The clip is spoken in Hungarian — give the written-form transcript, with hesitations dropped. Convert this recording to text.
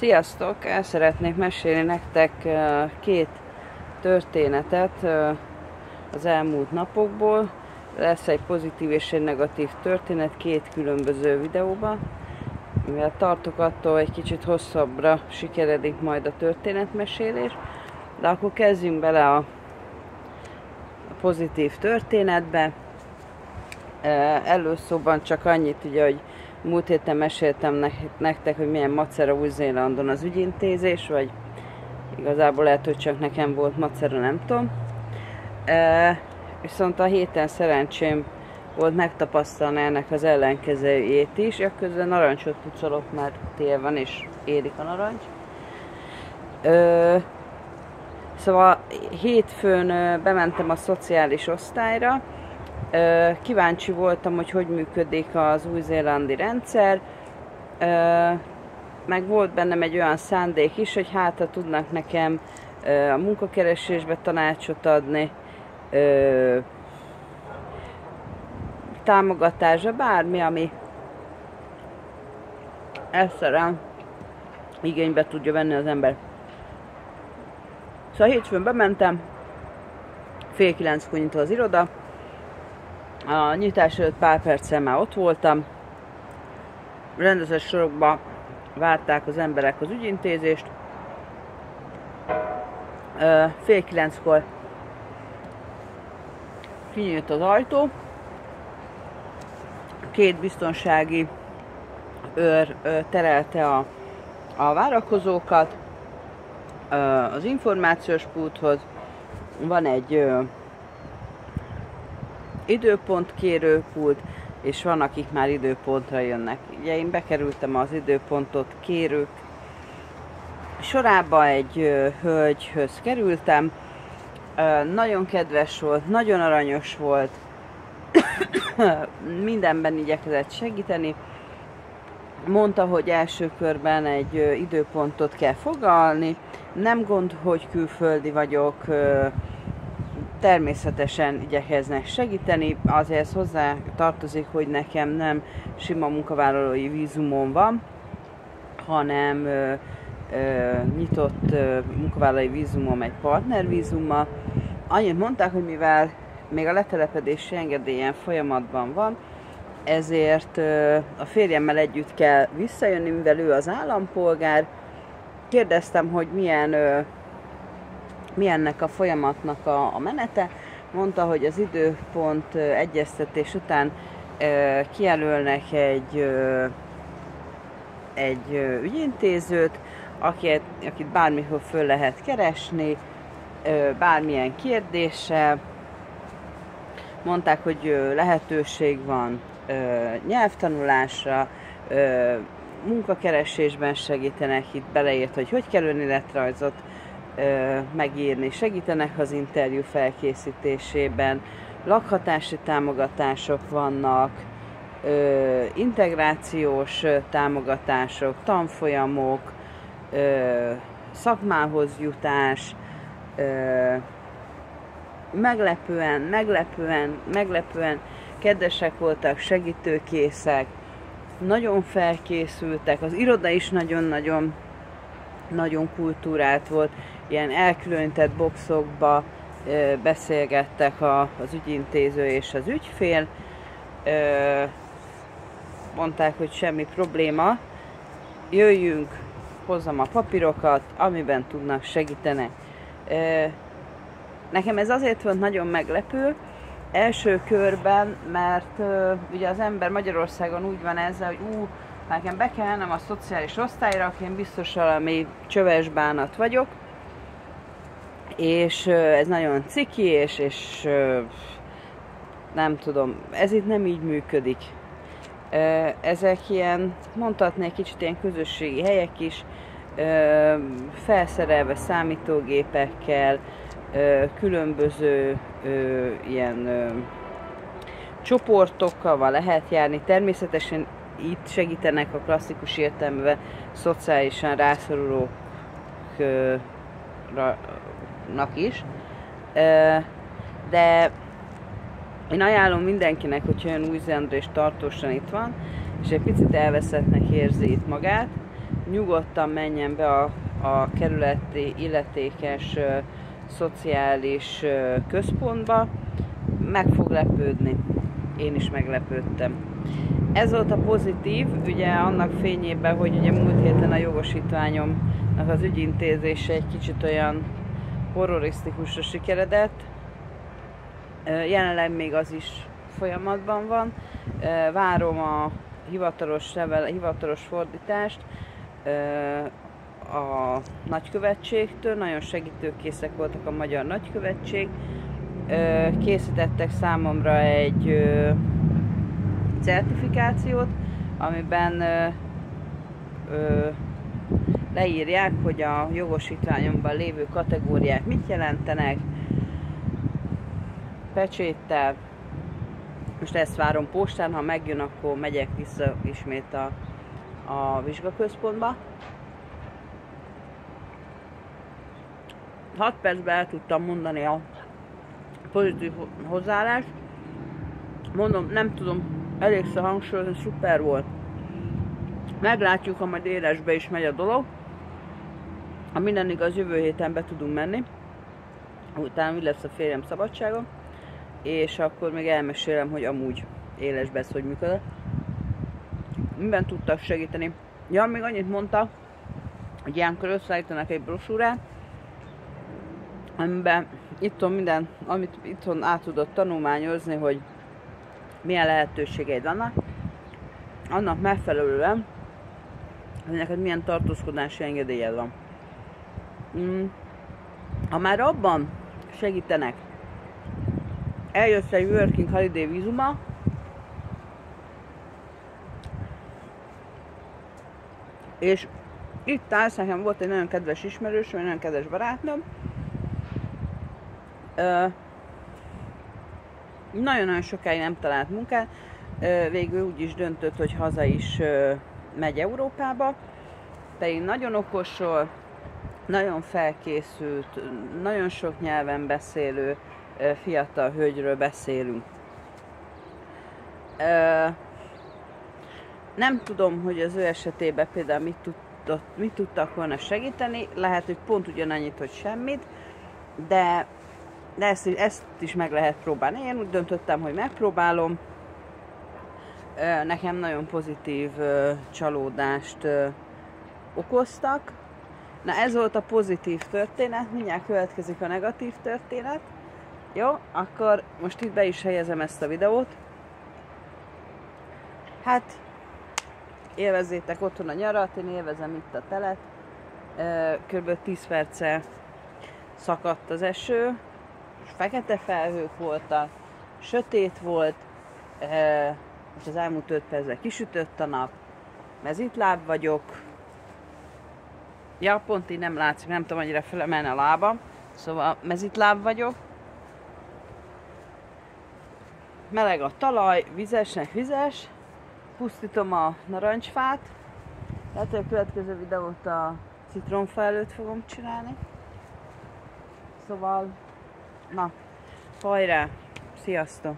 Sziasztok! El szeretnék mesélni nektek két történetet az elmúlt napokból. Lesz egy pozitív és egy negatív történet két különböző videóban. Mivel tartok attól, egy kicsit hosszabbra sikeredik majd a történetmesélés. De akkor kezdjünk bele a pozitív történetbe. Előszóban csak annyit, ugye, hogy múlt héten meséltem nektek, hogy milyen macera Új-Zélandon az ügyintézés, vagy igazából lehet, hogy csak nekem volt macera, nem tudom. Viszont a héten szerencsém volt megtapasztalni ennek az ellenkezőjét is. Közben narancsot pucolok, mert tél van és érik a narancs. Szóval hétfőn bementem a szociális osztályra. Kíváncsi voltam, hogy működik az új-zélandi rendszer, meg volt bennem egy olyan szándék is, hogy hát ha tudnak nekem a munkakeresésbe tanácsot adni, támogatásra, bármi, ami egyszerűen igénybe tudja venni az ember. Szóval hétfőn bementem, 8:30-kor nyitva az iroda. A nyitás előtt pár perccel már ott voltam. Rendezett sorokba várták az emberek az ügyintézést. 8:30-kor kinyílt az ajtó. Két biztonsági őr terelte a várakozókat az információs pulthoz. Van egy időpontkérő pult, és van, akik már időpontra jönnek. Ugye én bekerültem az időpontot kérők sorába, egy hölgyhöz kerültem. Nagyon kedves volt, nagyon aranyos volt, mindenben igyekezett segíteni. Mondta, hogy első körben egy időpontot kell foglalni, nem gond, hogy külföldi vagyok, természetesen igyekeznek segíteni, azért hozzá tartozik, hogy nekem nem sima munkavállalói vízumom van, hanem nyitott munkavállalói vízumom egy partnervízummal. Annyit mondták, hogy mivel még a letelepedési engedélyen folyamatban van, ezért a férjemmel együtt kell visszajönni, mivel ő az állampolgár. Kérdeztem, hogy milyennek a folyamatnak a menete. Mondta, hogy az időpont egyeztetés után kijelölnek egy ügyintézőt, akit bármikor föl lehet keresni, bármilyen kérdéssel. Mondták, hogy lehetőség van nyelvtanulásra, munkakeresésben segítenek, itt beleért, hogy kell önéletrajzot megírni, segítenek az interjú felkészítésében, lakhatási támogatások vannak, integrációs támogatások, tanfolyamok, szakmához jutás, meglepően kedvesek voltak, segítőkészek, nagyon felkészültek, az iroda is nagyon kultúrált volt, ilyen elkülönített boxokba beszélgettek az ügyintéző és az ügyfél. Mondták, hogy semmi probléma, jöjjünk, hozzam a papírokat, amiben tudnak, segítenek. Nekem ez azért volt nagyon meglepő, első körben, mert ugye az ember Magyarországon úgy van ezzel, hogy nekem be kell mennem a szociális osztályra, akkor én biztos valami csöves bánat vagyok, és ez nagyon ciki, és nem tudom, ez itt nem így működik. Ezek ilyen, mondhatnék kicsit ilyen közösségi helyek is, felszerelve számítógépekkel, különböző ilyen csoportokkal lehet járni. Természetesen itt segítenek a klasszikus értelemben szociálisan rászorulóknak is. De én ajánlom mindenkinek, hogyha olyan Új-Zélandra és tartósan itt van, és egy picit elveszettnek érzi itt magát, nyugodtan menjen be a kerületi illetékes szociális központba, meg fog lepődni. Én is meglepődtem. Ez volt a pozitív, ugye annak fényében, hogy ugye múlt héten a jogosítványomnak az ügyintézése egy kicsit olyan horrorisztikusra sikeredett. Jelenleg még az is folyamatban van. Várom a hivatalos fordítást a nagykövetségtől. Nagyon segítőkészek voltak a magyar nagykövetség. Készítettek számomra egy certifikációt, amiben leírják, hogy a jogosítványomban lévő kategóriák mit jelentenek, pecséttel. Most ezt várom postán, ha megjön, akkor megyek vissza ismét a vizsgaközpontba. 6 percben el tudtam mondani a pozitív hozzáállást. Mondom, nem tudom elégszer hangsúlyozni, szuper volt. Meglátjuk, ha majd élesbe is megy a dolog. Ha minden igaz, jövő héten be tudunk menni. Utána mi lesz a férjem szabadsága. És akkor még elmesélem, hogy amúgy élesbe ez hogy működött. Miben tudtak segíteni. Ja, még annyit mondta, hogy ilyenkor összeállítanak egy brosúrát, amiben itthon minden, amit itthon át tudott tanulmányozni, hogy milyen lehetőségeid vannak, annak megfelelően, hogy neked milyen tartózkodási engedélyed van. Ha már abban segítenek, eljössz egy working holiday vízuma, és itt állsz, nekem volt egy nagyon kedves ismerős, egy nagyon kedves barátnőm, nagyon-nagyon sokáig nem talált munkát, végül úgy is döntött, hogy haza is megy Európába, pedig nagyon okosról, nagyon felkészült, nagyon sok nyelven beszélő fiatal hölgyről beszélünk. Nem tudom, hogy az ő esetében például mit tudtak volna segíteni, lehet, hogy pont ugyanannyit, hogy semmit, de ezt is meg lehet próbálni. Én úgy döntöttem, hogy megpróbálom. Nekem nagyon pozitív csalódást okoztak. Na, ez volt a pozitív történet, mindjárt következik a negatív történet. Jó, akkor most itt be is helyezem ezt a videót. Hát, élvezzétek otthon a nyarat, én élvezem itt a telet. Kb. 10 perccel szakadt az eső, fekete felhők voltak, sötét volt, és az elmúlt 5 percben kisütött a nap, mezitláb vagyok. Ja, pont így nem látszik, nem tudom annyira felemelni a lábam, szóval mezitláb vagyok. Meleg a talaj, vizesnek vizes, pusztítom a narancsfát. Lehet, hogy a következő videót a citromfa előtt fogom csinálni. Szóval, na, hajrá, sziasztok!